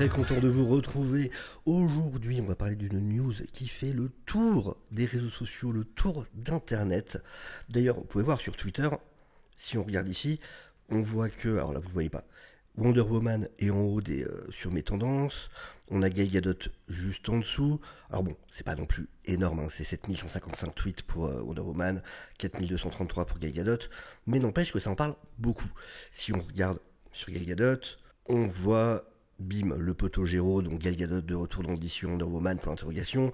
très content de vous retrouver. Aujourd'hui, on va parler d'une news qui fait le tour des réseaux sociaux, le tour d'Internet. D'ailleurs, vous pouvez voir sur Twitter, si on regarde ici, on voit que, alors là vous ne voyez pas, Wonder Woman est en haut sur mes tendances, on a Gal Gadot juste en dessous. Alors bon, c'est pas non plus énorme, hein, c'est 7155 tweets pour Wonder Woman, 4233 pour Gal Gadot, mais n'empêche que ça en parle beaucoup. Si on regarde sur Gal Gadot, on voit, bim, le poteau Géraud, donc Gal Gadot de retour dans l'édition Wonder Woman pour l'interrogation,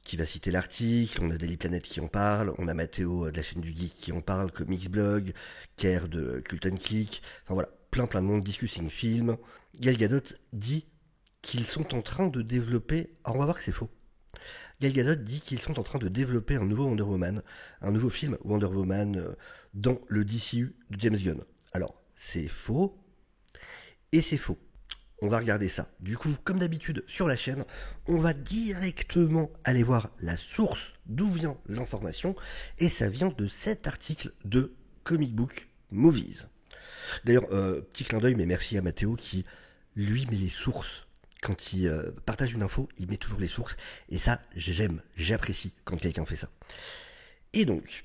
qui va citer l'article, on a Daily Planet qui en parle, on a Mathéo de la chaîne du Geek qui en parle, Comics Blog, Kerr de Cult and Click, enfin voilà, plein de monde, Discussing Film. Gal Gadot dit qu'ils sont en train de développer, alors on va voir que c'est faux. Gal Gadot dit qu'ils sont en train de développer un nouveau Wonder Woman, un nouveau film Wonder Woman dans le DCU de James Gunn. Alors, c'est faux, et c'est faux. On va regarder ça. Du coup, comme d'habitude sur la chaîne, on va directement aller voir la source d'où vient l'information, et ça vient de cet article de Comic Book Movies. D'ailleurs, petit clin d'œil, mais merci à Mathéo qui, lui, met les sources. Quand il partage une info, il met toujours les sources, et ça, j'aime, j'apprécie quand quelqu'un fait ça. Et donc,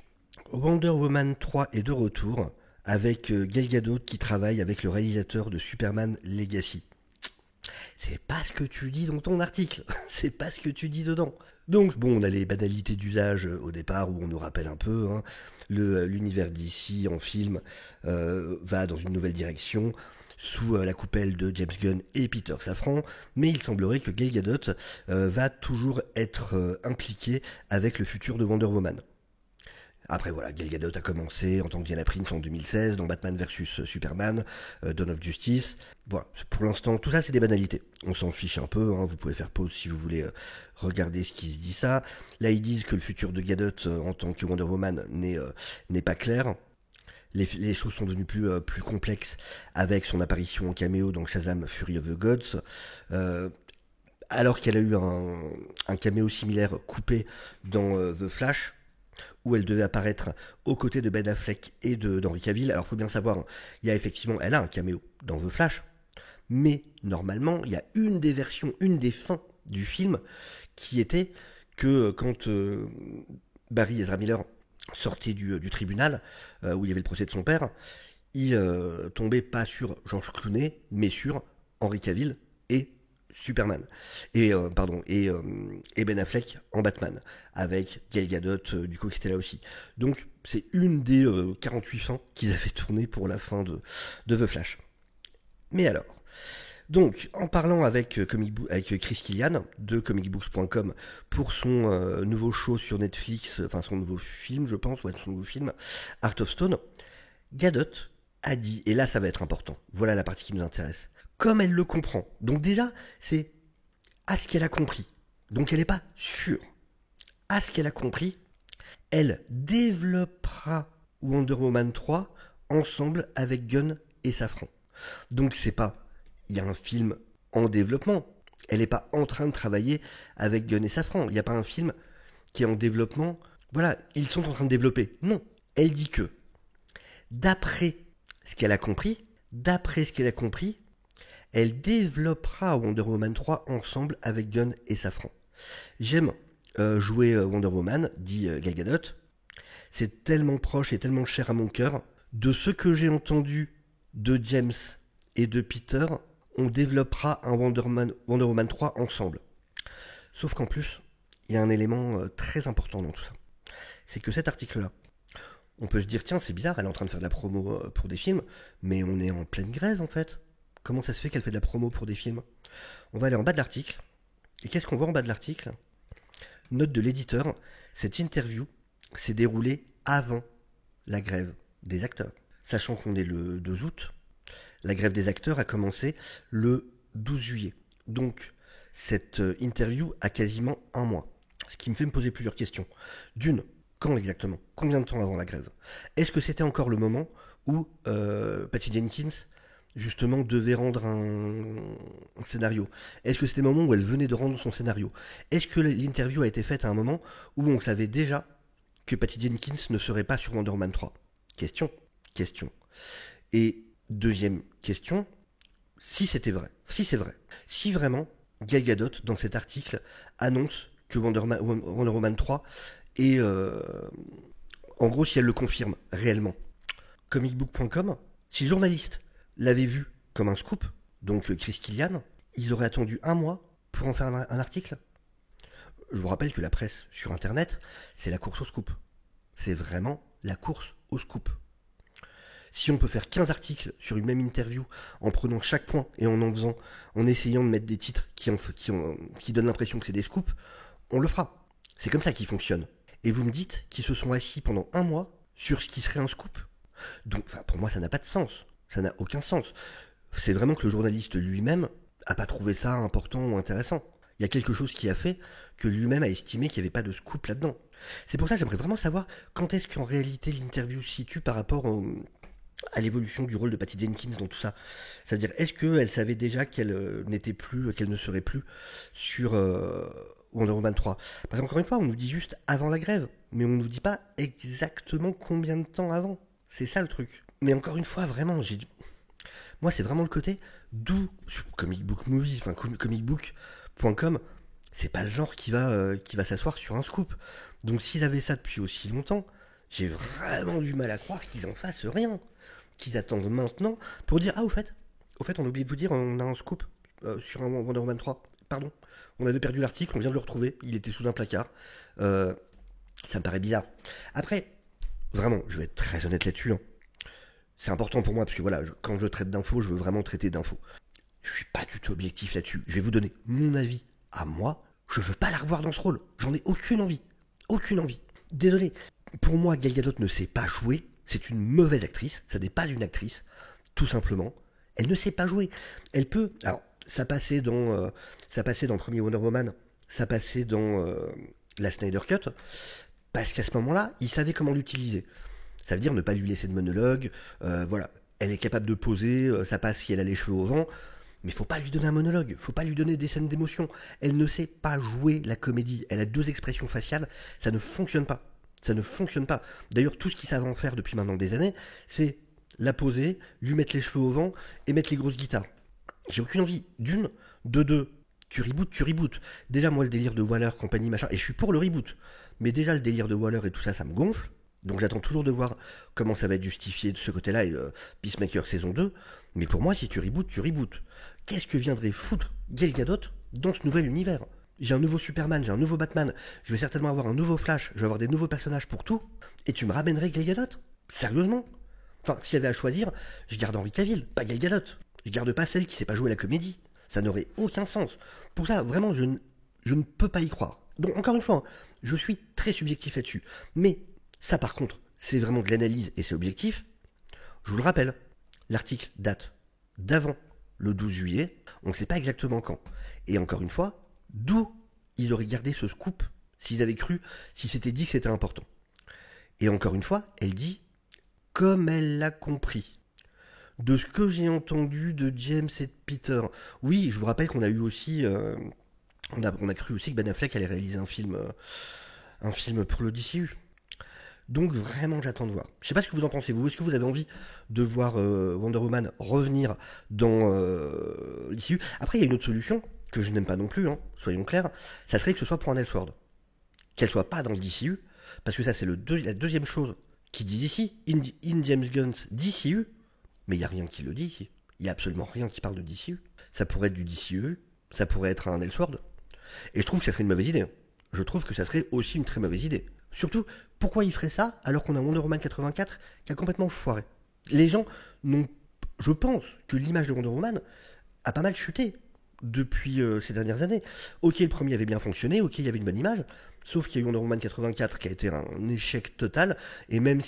Wonder Woman 3 est de retour, avec Gal Gadot qui travaille avec le réalisateur de Superman Legacy. C'est pas ce que tu dis dans ton article, c'est pas ce que tu dis dedans. Donc bon, on a les banalités d'usage au départ où on nous rappelle un peu, hein, l'univers d'ici en film va dans une nouvelle direction sous la coupelle de James Gunn et Peter Safran, mais il semblerait que Gal Gadot va toujours être impliquée avec le futur de Wonder Woman. Après voilà, Gal Gadot a commencé en tant que Diana Prince en 2016 dans Batman vs Superman, Dawn of Justice. Voilà, pour l'instant, tout ça c'est des banalités. On s'en fiche un peu, hein, vous pouvez faire pause si vous voulez regarder ce qui se dit ça. Là ils disent que le futur de Gadot en tant que Wonder Woman n'est pas clair. Les choses sont devenues plus complexes avec son apparition en caméo dans Shazam Fury of the Gods. Alors qu'elle a eu un caméo similaire coupé dans The Flash, où elle devait apparaître aux côtés de Ben Affleck et d'Henry Cavill. Alors, il faut bien savoir, il y a effectivement, elle a un caméo dans The Flash, mais normalement, il y a une des versions, une des fins du film, qui était que quand Barry Ezra Miller sortait du tribunal, où il y avait le procès de son père, il tombait pas sur George Clooney, mais sur Henry Cavill et Superman et Ben Affleck en Batman avec Gal Gadot du coup qui était là aussi. Donc c'est une des 48 fins qu'ils avaient tourné pour la fin de The Flash. Mais alors, donc en parlant avec Chris Killian de comicbooks.com pour son nouveau show sur Netflix, enfin son nouveau film je pense, son nouveau film Art of Stone, Gadot a dit, et là ça va être important, voilà la partie qui nous intéresse, comme elle le comprend. Donc déjà, c'est à ce qu'elle a compris. Donc elle n'est pas sûre. À ce qu'elle a compris, elle développera Wonder Woman 3 ensemble avec Gunn et Safran. Donc c'est pas, il y a un film en développement. Elle n'est pas en train de travailler avec Gunn et Safran. Il n'y a pas un film qui est en développement. Voilà, ils sont en train de développer. Non, elle dit que, d'après ce qu'elle a compris, elle développera Wonder Woman 3 ensemble avec Gunn et Safran. J'aime jouer Wonder Woman, dit Gal Gadot. C'est tellement proche et tellement cher à mon cœur. De ce que j'ai entendu de James et de Peter, on développera un Wonder Woman 3 ensemble. Sauf qu'en plus, il y a un élément très important dans tout ça. C'est que cet article-là, on peut se dire, tiens, c'est bizarre, elle est en train de faire de la promo pour des films, mais on est en pleine grève en fait. Comment ça se fait qu'elle fait de la promo pour des films ? On va aller en bas de l'article. Et qu'est-ce qu'on voit en bas de l'article ? Note de l'éditeur, cette interview s'est déroulée avant la grève des acteurs. Sachant qu'on est le 2 août, la grève des acteurs a commencé le 12 juillet. Donc, cette interview a quasiment un mois. Ce qui me fait me poser plusieurs questions. D'une, quand exactement ? Combien de temps avant la grève ? Est-ce que c'était encore le moment où Patty Jenkins justement devait rendre un scénario ? Est-ce que c'était le moment où elle venait de rendre son scénario ? Est-ce que l'interview a été faite à un moment où on savait déjà que Patty Jenkins ne serait pas sur Wonder Woman 3 ? Question. Et deuxième question, si c'était vrai, si c'est vrai, si vraiment Gal Gadot, dans cet article, annonce que Wonder Woman 3 est... en gros, si elle le confirme réellement, comicbook.com, si le journaliste l'avait vu comme un scoop, donc Chris Killian, ils auraient attendu un mois pour en faire un article. Je vous rappelle que la presse sur Internet, c'est la course au scoop. C'est vraiment la course au scoop. Si on peut faire 15 articles sur une même interview en prenant chaque point et en essayant de mettre des titres qui donnent l'impression que c'est des scoops, on le fera. C'est comme ça qu'il fonctionne. Et vous me dites qu'ils se sont assis pendant un mois sur ce qui serait un scoop. Donc, pour moi, ça n'a pas de sens. Ça n'a aucun sens. C'est vraiment que le journaliste lui-même a pas trouvé ça important ou intéressant. Il y a quelque chose qui a fait que lui-même a estimé qu'il n'y avait pas de scoop là-dedans. C'est pour ça que j'aimerais vraiment savoir quand est-ce qu'en réalité l'interview se situe par rapport à l'évolution du rôle de Patty Jenkins dans tout ça. C'est-à-dire, est-ce qu'elle savait déjà qu'elle n'était plus, qu'elle ne serait plus sur Wonder Woman 3? Parce qu'encore une fois, on nous dit juste avant la grève, mais on nous dit pas exactement combien de temps avant. C'est ça le truc. Mais encore une fois, vraiment, moi, c'est vraiment le côté d'où comic book movie, enfin comicbook.com, c'est pas le genre qui va s'asseoir sur un scoop. Donc s'ils avaient ça depuis aussi longtemps, j'ai vraiment du mal à croire qu'ils en fassent rien. Qu'ils attendent maintenant pour dire, ah au fait, on a oublié de vous dire, on a un scoop sur un Wonder Woman 3. Pardon, on avait perdu l'article, on vient de le retrouver, il était sous un placard. Ça me paraît bizarre. Après, vraiment, je vais être très honnête là-dessus, hein. C'est important pour moi parce que voilà, quand je traite d'infos, je veux vraiment traiter d'infos. Je suis pas du tout objectif là-dessus. Je vais vous donner mon avis à moi. Je veux pas la revoir dans ce rôle. J'en ai aucune envie. Aucune envie. Désolé. Pour moi, Gal Gadot ne sait pas jouer. C'est une mauvaise actrice. Ça n'est pas une actrice. Tout simplement. Elle ne sait pas jouer. Elle peut... Alors, ça passait dans le premier Wonder Woman. Ça passait dans la Snyder Cut. Parce qu'à ce moment-là, il savait comment l'utiliser. Ça veut dire ne pas lui laisser de monologue. Voilà. Elle est capable de poser. Ça passe si elle a les cheveux au vent. Mais faut pas lui donner un monologue, faut pas lui donner des scènes d'émotion. Elle ne sait pas jouer la comédie. Elle a 2 expressions faciales, ça ne fonctionne pas. Ça ne fonctionne pas. D'ailleurs, tout ce qu'ils savent en faire depuis maintenant des années, c'est la poser, lui mettre les cheveux au vent et mettre les grosses guitares. J'ai aucune envie. D'une, de deux. Tu rebootes. Déjà, moi, le délire de Waller, compagnie, machin, et je suis pour le reboot. Mais déjà, le délire de Waller et tout ça, ça me gonfle. Donc j'attends toujours de voir comment ça va être justifié de ce côté-là et Peacemaker saison 2. Mais pour moi, si tu rebootes. Qu'est-ce que viendrait foutre Gal Gadot dans ce nouvel univers? J'ai un nouveau Superman, j'ai un nouveau Batman, je vais certainement avoir un nouveau Flash, je vais avoir des nouveaux personnages pour tout, et tu me ramènerais Gal Gadot? Sérieusement? Enfin, s'il y avait à choisir, je garde Henry Cavill, pas Gal Gadot. Je garde pas celle qui sait pas jouer la comédie. Ça n'aurait aucun sens. Pour ça, vraiment, je ne peux pas y croire. Donc, encore une fois, hein, je suis très subjectif là-dessus. Mais ça, par contre, c'est vraiment de l'analyse et c'est objectif. Je vous le rappelle, l'article date d'avant le 12 juillet, on ne sait pas exactement quand. Et encore une fois, d'où ils auraient gardé ce scoop s'ils avaient cru, si c'était dit que c'était important. Et encore une fois, elle dit comme elle l'a compris. De ce que j'ai entendu de James et de Peter. Oui, je vous rappelle qu'on a eu aussi... on a cru aussi que Ben Affleck allait réaliser un film pour le DCU. Donc vraiment, j'attends de voir. Je sais pas ce que vous en pensez, vous. Est-ce que vous avez envie de voir Wonder Woman revenir dans l'issue? Après, il y a une autre solution, que je n'aime pas non plus, hein, soyons clairs. Ça serait que ce soit pour un Elseworld. Qu'elle soit pas dans le DCU, parce que ça, c'est la deuxième chose qu'ils disent ici. In James Gunn's DCU, mais il n'y a rien qui le dit ici. Il n'y a absolument rien qui parle de DCU. Ça pourrait être du DCU, ça pourrait être un Elseworld. Et je trouve que ça serait une mauvaise idée. Je trouve que ça serait aussi une très mauvaise idée. Surtout, pourquoi il ferait ça alors qu'on a Wonder Woman 84 qui a complètement foiré? Les gens n'ont... Je pense que l'image de Wonder Woman a pas mal chuté depuis ces dernières années. Ok, le premier avait bien fonctionné, ok, il y avait une bonne image, sauf qu'il y a eu Wonder Woman 84 qui a été un échec total, et même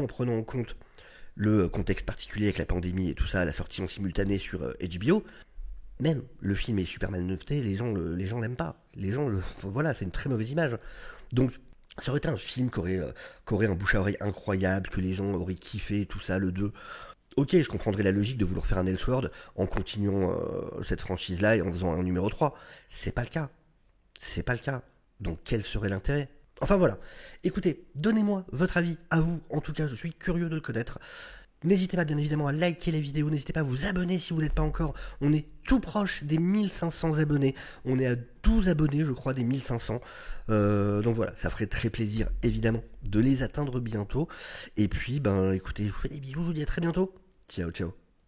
en prenant en compte le contexte particulier avec la pandémie et tout ça, la sortie en simultané sur HBO, même le film est super mal noté, les gens l'aiment pas. Voilà, c'est une très mauvaise image. Donc, ça aurait été un film qui aurait un bouche à oreille incroyable, que les gens auraient kiffé, tout ça, le 2. Ok, je comprendrais la logique de vouloir faire un Elseworld en continuant cette franchise-là et en faisant un numéro 3. C'est pas le cas. C'est pas le cas. Donc quel serait l'intérêt? Enfin voilà. Écoutez, donnez-moi votre avis à vous. En tout cas, je suis curieux de le connaître. N'hésitez pas bien évidemment à liker la vidéo, n'hésitez pas à vous abonner si vous n'êtes pas encore. On est tout proche des 1500 abonnés. On est à 12 abonnés je crois des 1500. Donc voilà, ça ferait très plaisir évidemment de les atteindre bientôt. Et puis ben écoutez, je vous fais des bisous, je vous dis à très bientôt. Ciao ciao.